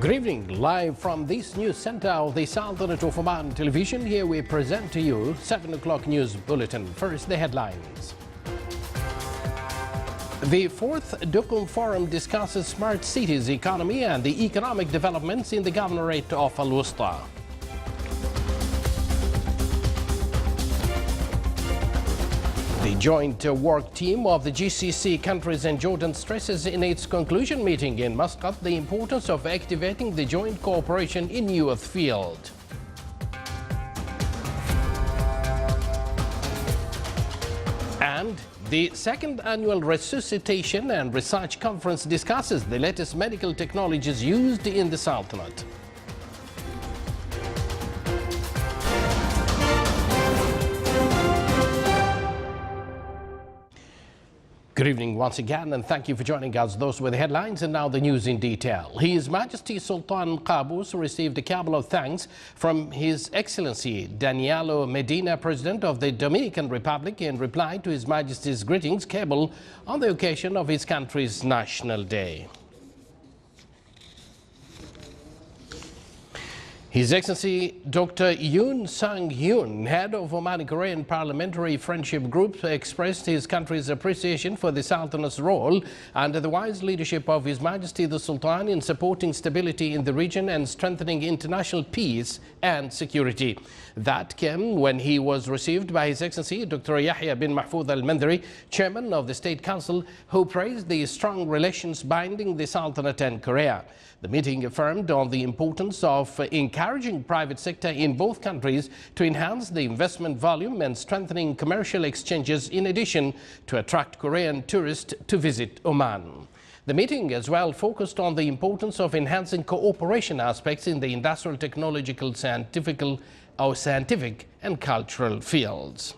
Good evening, live from this news center of the Sultanate of Oman Television. Here we present to you 7 o'clock news bulletin. First, the headlines. The 4th Dukum Forum discusses smart cities economy and the economic developments in the governorate of Al-Wusta. The joint work team of the GCC countries and Jordan stresses in its conclusion meeting in Muscat the importance of activating the joint cooperation in youth field. And the 2nd annual Resuscitation and Research Conference discusses the latest medical technologies used in the Sultanate. Good evening once again, and thank you for joining us. Those were the headlines, and now the news in detail. His Majesty Sultan Qaboos received a couple of thanks from His Excellency Danielo Medina, President of the Dominican Republic, in reply to His Majesty's greetings cable on the occasion of his country's National Day. His Excellency Dr. Yoon Sang-hyun, head of Omani-Korean Parliamentary Friendship Group, expressed his country's appreciation for the Sultanate's role under the wise leadership of His Majesty the Sultan in supporting stability in the region and strengthening international peace and security. That came when he was received by His Excellency Dr. Yahya bin Mahfoud al-Mandari, Chairman of the State Council, who praised the strong relations binding the Sultanate and Korea. The meeting affirmed on the importance of encouraging private sector in both countries to enhance the investment volume and strengthening commercial exchanges, in addition to attract Korean tourists to visit Oman. The meeting as well focused on the importance of enhancing cooperation aspects in the industrial, technological, scientific and cultural fields.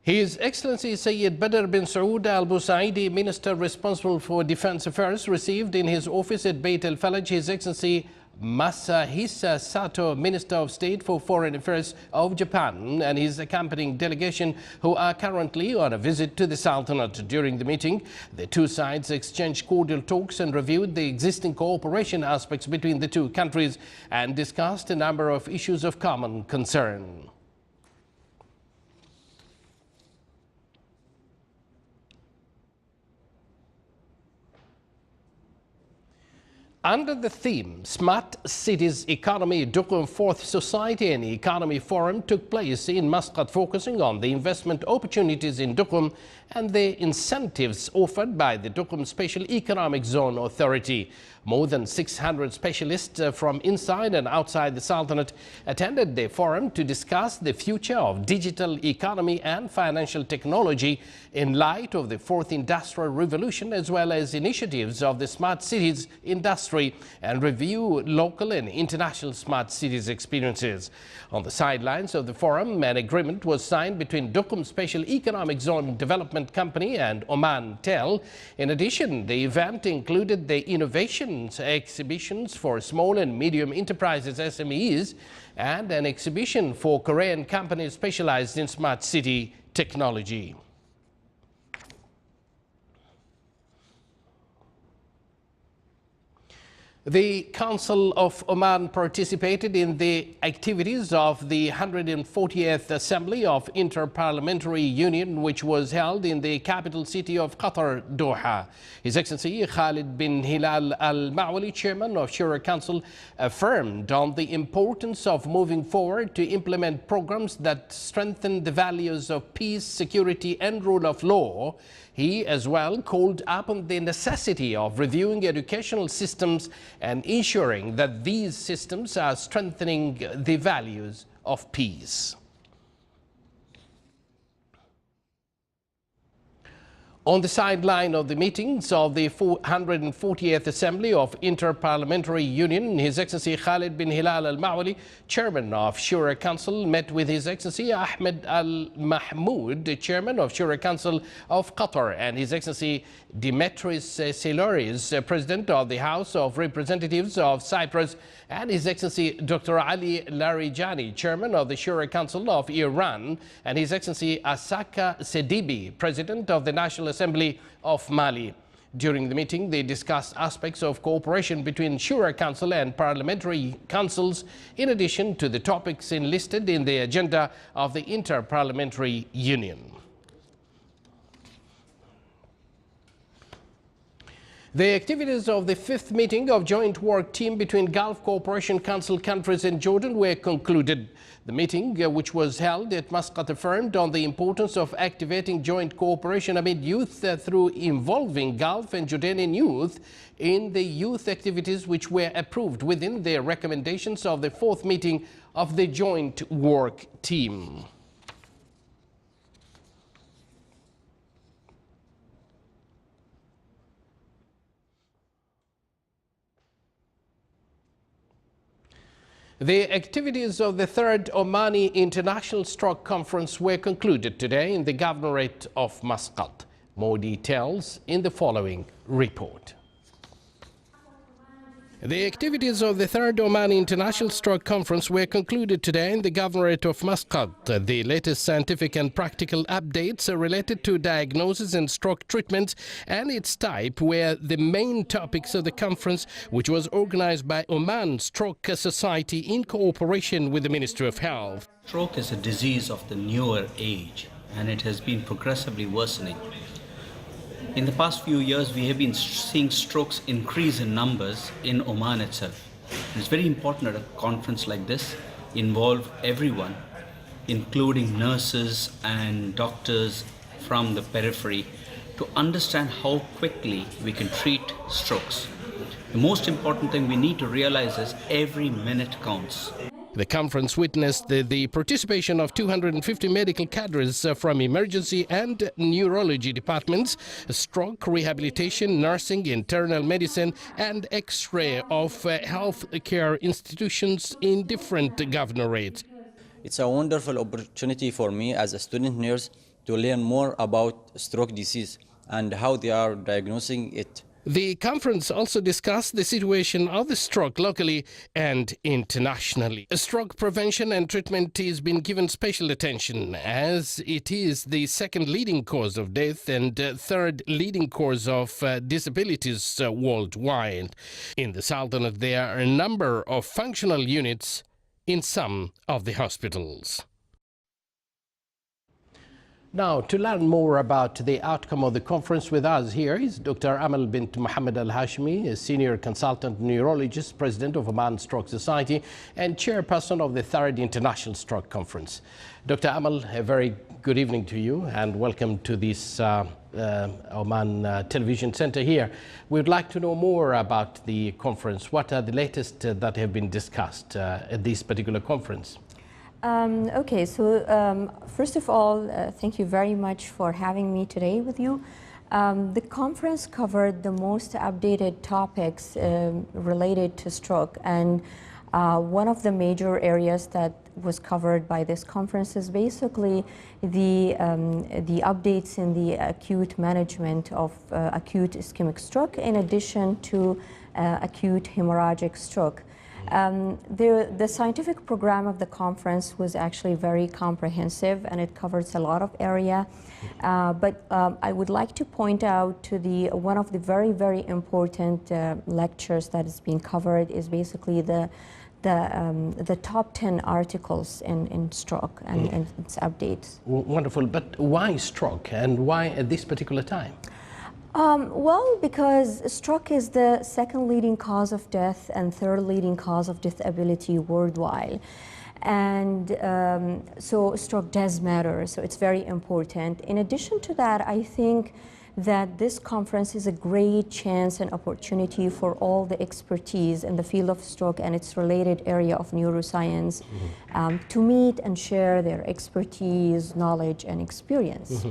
His Excellency Sayyid Badr bin Saud Al Busaidi, Minister responsible for Defense Affairs, received in his office at Beit Al Falaj His Excellency Masahisa Sato, Minister of State for Foreign Affairs of Japan, and his accompanying delegation, who are currently on a visit to the Sultanate. During the meeting, the two sides exchanged cordial talks and reviewed the existing cooperation aspects between the two countries and discussed a number of issues of common concern. Under the theme Smart Cities Economy, Dukum 4th Society and Economy Forum took place in Muscat, focusing on the investment opportunities in Dukum and the incentives offered by the Dukum Special Economic Zone Authority. More than 600 specialists from inside and outside the Sultanate attended the forum to discuss the future of digital economy and financial technology in light of the 4th Industrial Revolution, as well as initiatives of the smart cities industry, and review local and international smart cities experiences. On the sidelines of the forum, an agreement was signed between Dukum Special Economic Zone Development Company and Oman Tel. In addition, the event included the innovations exhibitions for small and medium enterprises SMEs and an exhibition for Korean companies specialized in smart city technology. The Council of Oman participated in the activities of the 140th Assembly of Inter-Parliamentary Union, which was held in the capital city of Qatar, Doha. His Excellency Khalid bin Hilal Al-Ma'wali, Chairman of Shura Council, affirmed on the importance of moving forward to implement programs that strengthen the values of peace, security and rule of law. He as well called upon the necessity of reviewing educational systems and ensuring that these systems are strengthening the values of peace. On the sideline of the meetings of the 140th Assembly of Inter-Parliamentary Union, His Excellency Khalid bin Hilal Al-Ma'wali, Chairman of Shura Council, met with His Excellency Ahmed Al-Mahmoud, Chairman of Shura Council of Qatar, and His Excellency Dimitris Siloris, President of the House of Representatives of Cyprus, and His Excellency Dr. Ali Larijani, Chairman of the Shura Council of Iran, and His Excellency Asaka Sedibi, President of the National Assembly of Mali. During the meeting, they discussed aspects of cooperation between Shura Council and parliamentary councils, in addition to the topics enlisted in the agenda of the Inter-Parliamentary Union. The activities of the fifth meeting of joint work team between Gulf Cooperation Council countries and Jordan were concluded. The meeting, which was held at Muscat, affirmed on the importance of activating joint cooperation amid youth through involving Gulf and Jordanian youth in the youth activities which were approved within the recommendations of the fourth meeting of the joint work team. The activities of the third Omani International Stroke Conference were concluded today in the Governorate of Muscat. More details in the following report. The activities of the third Omani International Stroke Conference were concluded today in the Governorate of Muscat. The latest scientific and practical updates related to diagnosis and stroke treatment and its type were the main topics of the conference, which was organized by Oman Stroke Society in cooperation with the Ministry of Health. Stroke is a disease of the newer age, and it has been progressively worsening. In the past few years, we have been seeing strokes increase in numbers in Oman itself. It's very important at a conference like this involve everyone, including nurses and doctors from the periphery, to understand how quickly we can treat strokes. The most important thing we need to realize is every minute counts. The conference witnessed the participation of 250 medical cadres from emergency and neurology departments, stroke rehabilitation, nursing, internal medicine, and X-ray of health care institutions in different governorates. It's a wonderful opportunity for me as a student nurse to learn more about stroke disease and how they are diagnosing it. The conference also discussed the situation of the stroke locally and internationally. Stroke prevention and treatment is being given special attention as it is the second leading cause of death and third leading cause of disabilities worldwide. In the Sultanate, there are a number of functional units in some of the hospitals. Now, to learn more about the outcome of the conference, with us here is Dr. Amal bint Mohammed Al-Hashmi, a senior consultant neurologist, president of Oman Stroke Society and chairperson of the Third International Stroke Conference. Dr. Amal, a very good evening to you and welcome to this Oman Television Center here. We would like to know more about the conference. What are the latest that have been discussed at this particular conference? Okay, so first of all, thank you very much for having me today with you. The conference covered the most updated topics related to stroke, and one of the major areas that was covered by this conference is basically the updates in the acute management of acute ischemic stroke in addition to acute hemorrhagic stroke. The scientific program of the conference was actually very comprehensive and it covers a lot of area. But I would like to point out to one of the very, very important lectures that is being covered is basically the top 10 articles in stroke and its updates. Wonderful, but why stroke and why at this particular time? Well, because stroke is the second leading cause of death and third leading cause of disability worldwide. And so stroke does matter, so it's very important. In addition to that, I think that this conference is a great chance and opportunity for all the expertise in the field of stroke and its related area of neuroscience to meet and share their expertise, knowledge, and experience.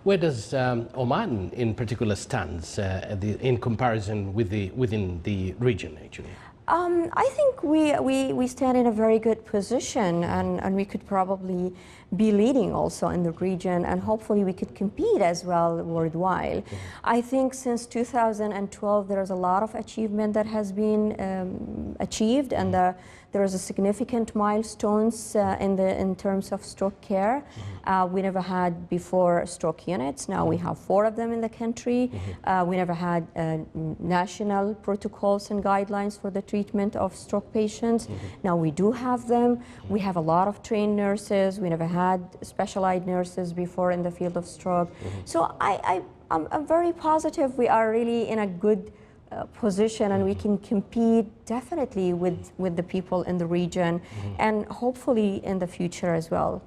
Where does Oman in particular stands in comparison with within the region, actually? I think we stand in a very good position, and we could probably be leading also in the region, and hopefully we could compete as well worldwide. I think since 2012 there is a lot of achievement that has been achieved, and there is a significant milestones in terms of stroke care. We never had before stroke units. Now we have 4 of them in the country. We never had national protocols and guidelines for the treatment of stroke patients. Now we do have them. We have a lot of trained nurses. We never had specialized nurses before in the field of stroke. So I'm very positive we are really in a good position, and we can compete definitely with the people in the region and hopefully in the future as well.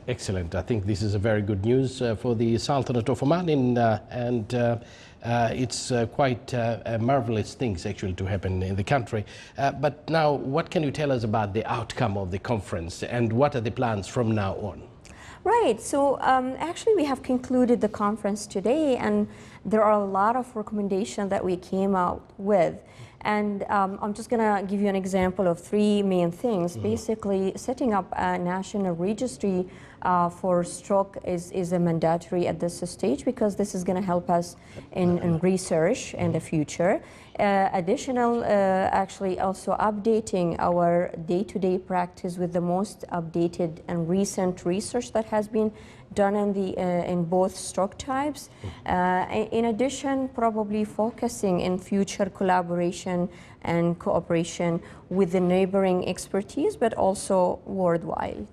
Excellent. I think this is a very good news for the Sultanate of Oman, and it's quite marvelous things actually to happen in the country. But now, what can you tell us about the outcome of the conference, and what are the plans from now on? Right, so actually we have concluded the conference today, and there are a lot of recommendations that we came out with. And I'm just going to give you an example of 3 main things. Basically, setting up a national registry for stroke is a mandatory at this stage, because this is going to help us in research in the future. Actually also updating our day-to-day practice with the most updated and recent research that has been done in both stroke types. In addition, probably focusing in future collaboration and cooperation with the neighboring expertise, but also worldwide.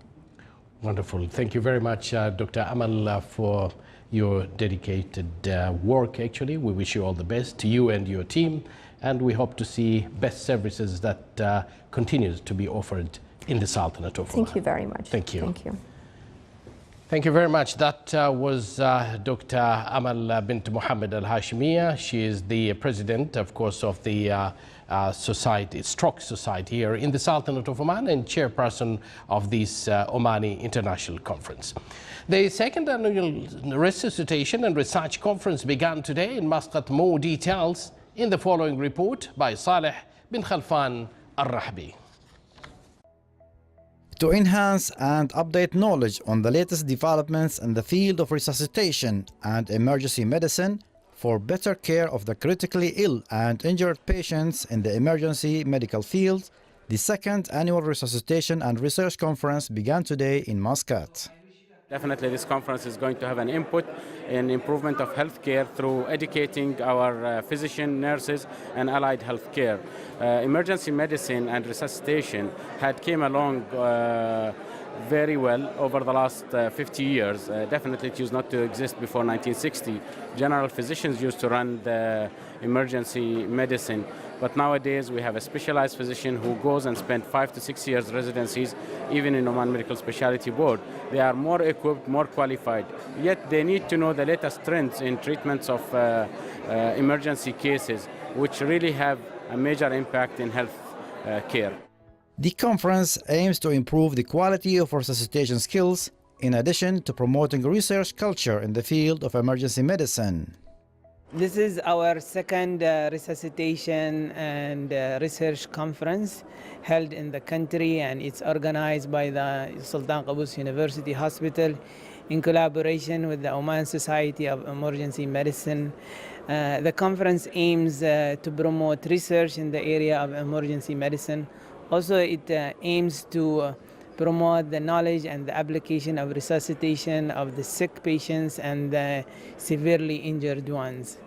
Wonderful. Thank you very much, Dr. Amal, for your dedicated work. Actually, we wish you all the best, to you and your team, and we hope to see best services that continues to be offered in the Sultanate of Oman. Thank you very much. Thank you. Thank you. Thank you very much. That was Dr. Amal bint Mohammed Al-Hashimiya. She is the president, of course, of the Stroke Society here in the Sultanate of Oman, and chairperson of this Omani International Conference. The second annual Resuscitation and Research Conference began today in Muscat. More details in the following report by Saleh bin Khalfan Al-Rahbi. To enhance and update knowledge on the latest developments in the field of resuscitation and emergency medicine for better care of the critically ill and injured patients in the emergency medical field, the second annual Resuscitation and Research Conference began today in Muscat. Definitely this conference is going to have an input in improvement of healthcare through educating our physician, nurses and allied healthcare. Emergency medicine and resuscitation had came along very well over the last 50 years. Definitely it used not to exist before 1960. General physicians used to run the emergency medicine. But nowadays we have a specialized physician who goes and spends 5 to 6 years residencies, even in Oman Medical Specialty Board. They are more equipped, more qualified, yet they need to know the latest trends in treatments of emergency cases, which really have a major impact in health care. The conference aims to improve the quality of resuscitation skills, in addition to promoting research culture in the field of emergency medicine. This is our second resuscitation and research conference held in the country, and it's organized by the Sultan Qaboos University Hospital in collaboration with the Oman Society of Emergency Medicine. The conference aims to promote research in the area of emergency medicine. Also, it aims to promote the knowledge and the application of resuscitation of the sick patients and the severely injured ones.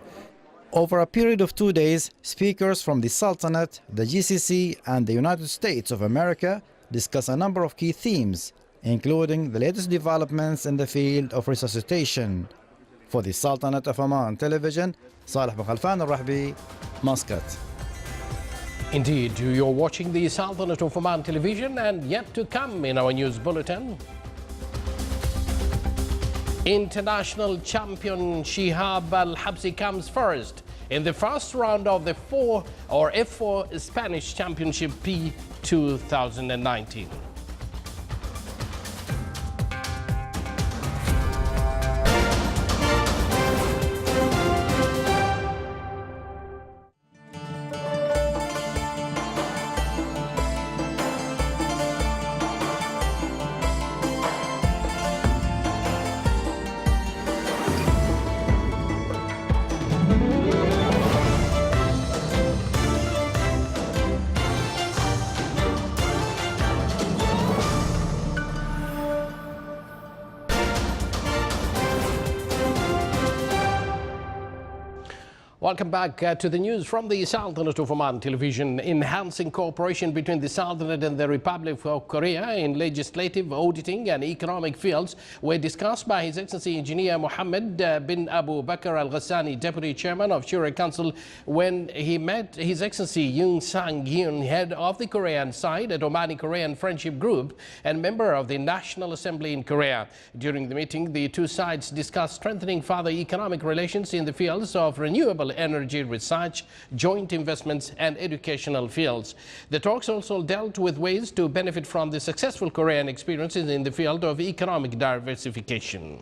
Over a period of 2 days, speakers from the Sultanate, the GCC, and the United States of America discuss a number of key themes, including the latest developments in the field of resuscitation. For the Sultanate of Oman Television, Saleh bin Khalfan Al-Rahbi, Muscat. Indeed, you're watching the Sultanate of Oman Television, and yet to come in our news bulletin. International champion Shihab Al-Habsi comes first in the first round of the F4 Spanish Championship P 2019. Welcome back to the news from the Sultanate of Oman Television. Enhancing cooperation between the Sultanate and the Republic of Korea in legislative, auditing and economic fields were discussed by His Excellency Engineer Mohammed bin Abu Bakr Al Ghassani, Deputy Chairman of Shura Council, when he met His Excellency Yoon Sang-hyun, head of the Korean side at Omani-Korean Friendship Group and member of the National Assembly in Korea. During the meeting, the two sides discussed strengthening further economic relations in the fields of renewable energy research, joint investments and educational fields. The talks also dealt with ways to benefit from the successful Korean experiences in the field of economic diversification.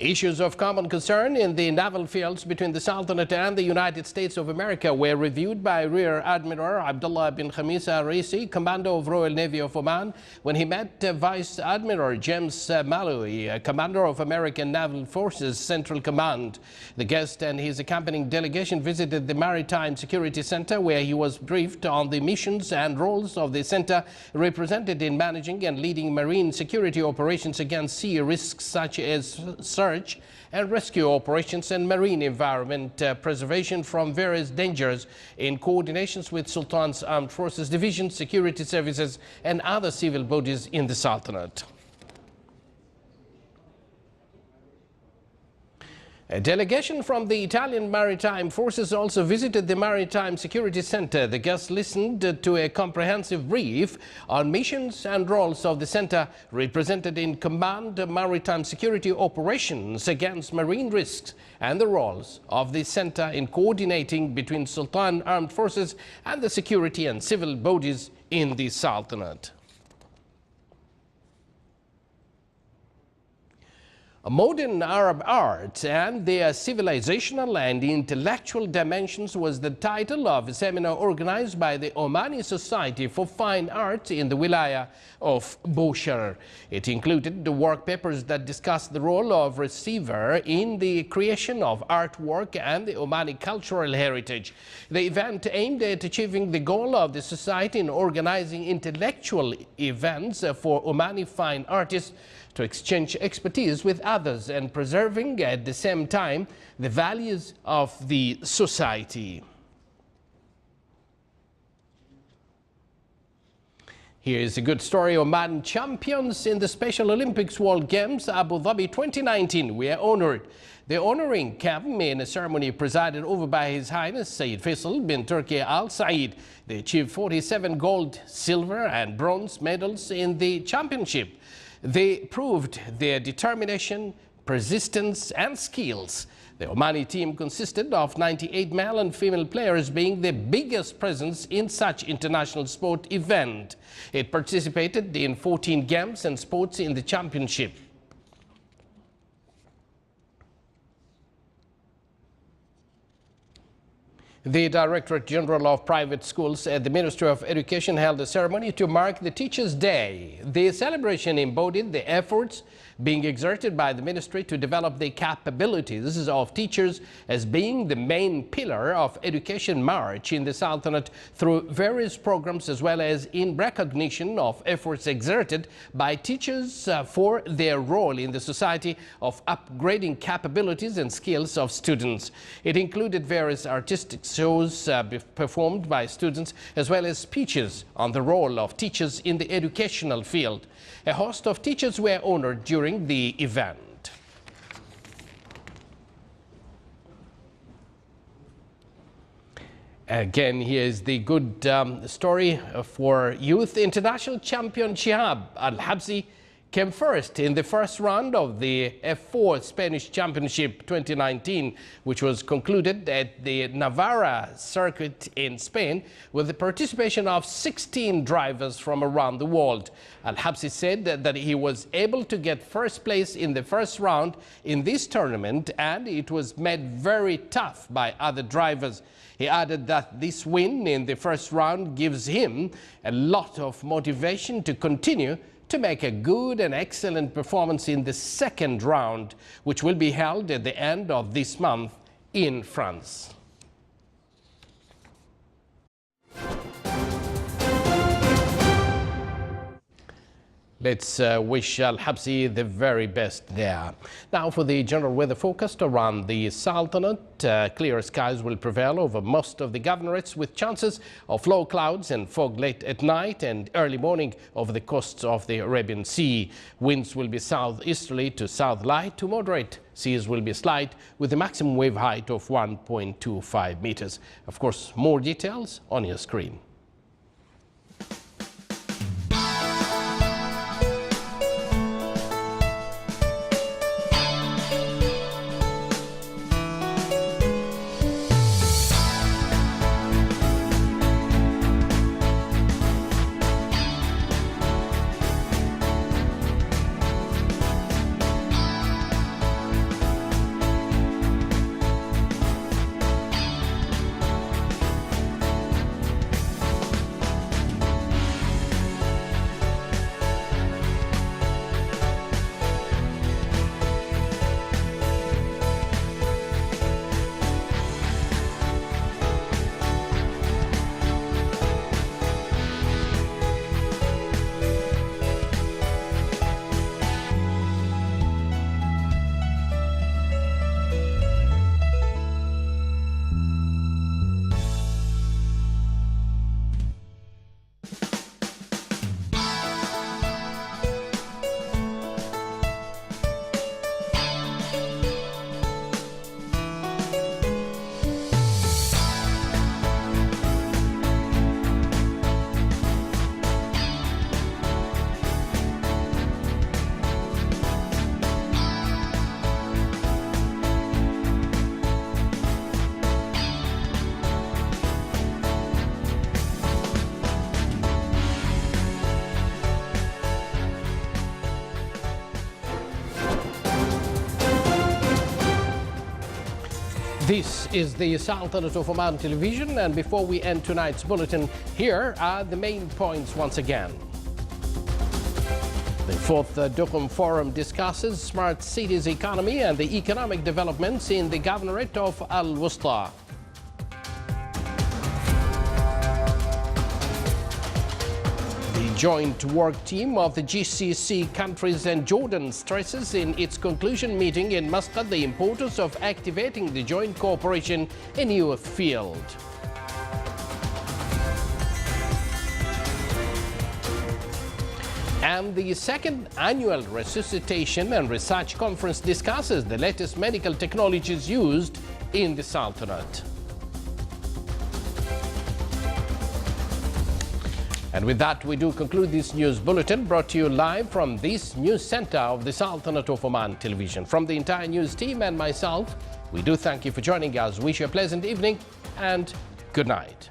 Issues of common concern in the naval fields between the Sultanate and the United States of America were reviewed by Rear Admiral Abdullah bin Khamis Al-Raisi, Commander of Royal Navy of Oman, when he met Vice Admiral James Malloy, Commander of American Naval Forces Central Command. The guest and his accompanying delegation visited the Maritime Security Center, where he was briefed on the missions and roles of the center represented in managing and leading marine security operations against sea risks such as search and rescue operations and marine environment preservation from various dangers in coordinations with Sultan's Armed Forces Division, security services and other civil bodies in the Sultanate. A delegation from the Italian Maritime Forces also visited the Maritime Security Center. The guests listened to a comprehensive brief on missions and roles of the center represented in command maritime security operations against marine risks and the roles of the center in coordinating between Sultan Armed Forces and the security and civil bodies in the Sultanate. Modern Arab art and their civilizational and intellectual dimensions was the title of a seminar organized by the Omani Society for Fine Arts in the Wilaya of Bushehr. It included the work papers that discussed the role of receiver in the creation of artwork and the Omani cultural heritage. The event aimed at achieving the goal of the society in organizing intellectual events for Omani fine artists to exchange expertise with others and preserving at the same time the values of the society. Here is a good story. Oman champions in the Special Olympics World Games Abu Dhabi 2019 were honored. The honoring came in a ceremony presided over by His Highness Sayyid Faisal bin Turki Al Said. They achieved 47 gold, silver and bronze medals in the championship. They proved their determination, persistence and skills. The Omani team consisted of 98 male and female players, being the biggest presence in such international sport event. It participated in 14 games and sports in the championship. The Directorate General of Private Schools at the Ministry of Education held a ceremony to mark the Teachers' Day. The celebration embodied the efforts being exerted by the ministry to develop the capabilities of teachers as being the main pillar of education march in the Sultanate through various programs, as well as in recognition of efforts exerted by teachers for their role in the society of upgrading capabilities and skills of students. It included various artistic shows performed by students, as well as speeches on the role of teachers in the educational field. A host of teachers were honored during the event. Again, here is the good story for youth. International champion Shihab Al-Habsi came first in the first round of the F4 Spanish Championship 2019, which was concluded at the Navarra circuit in Spain with the participation of 16 drivers from around the world. Al-Habsi said that he was able to get first place in the first round in this tournament, and it was made very tough by other drivers. He added that this win in the first round gives him a lot of motivation to continue to make a good and excellent performance in the second round, which will be held at the end of this month in France. Let's wish Al Habsi the very best there. Now for the general weather forecast around the Sultanate. Clear skies will prevail over most of the governorates with chances of low clouds and fog late at night and early morning over the coasts of the Arabian Sea. Winds will be southeasterly to south light to moderate. Seas will be slight with a maximum wave height of 1.25 meters. Of course, more details on your screen. This is the Sultanate of Oman television, and before we end tonight's bulletin, here are the main points once again. The fourth Duqm Forum discusses smart cities economy and the economic developments in the governorate of Al-Wusta. The joint work team of the GCC countries and Jordan stresses in its conclusion meeting in Muscat the importance of activating the joint cooperation in new field. And the second annual Resuscitation and Research Conference discusses the latest medical technologies used in the Sultanate. And with that, we do conclude this news bulletin brought to you live from this news center of the Sultanate of Oman television. From the entire news team and myself, we do thank you for joining us. Wish you a pleasant evening and good night.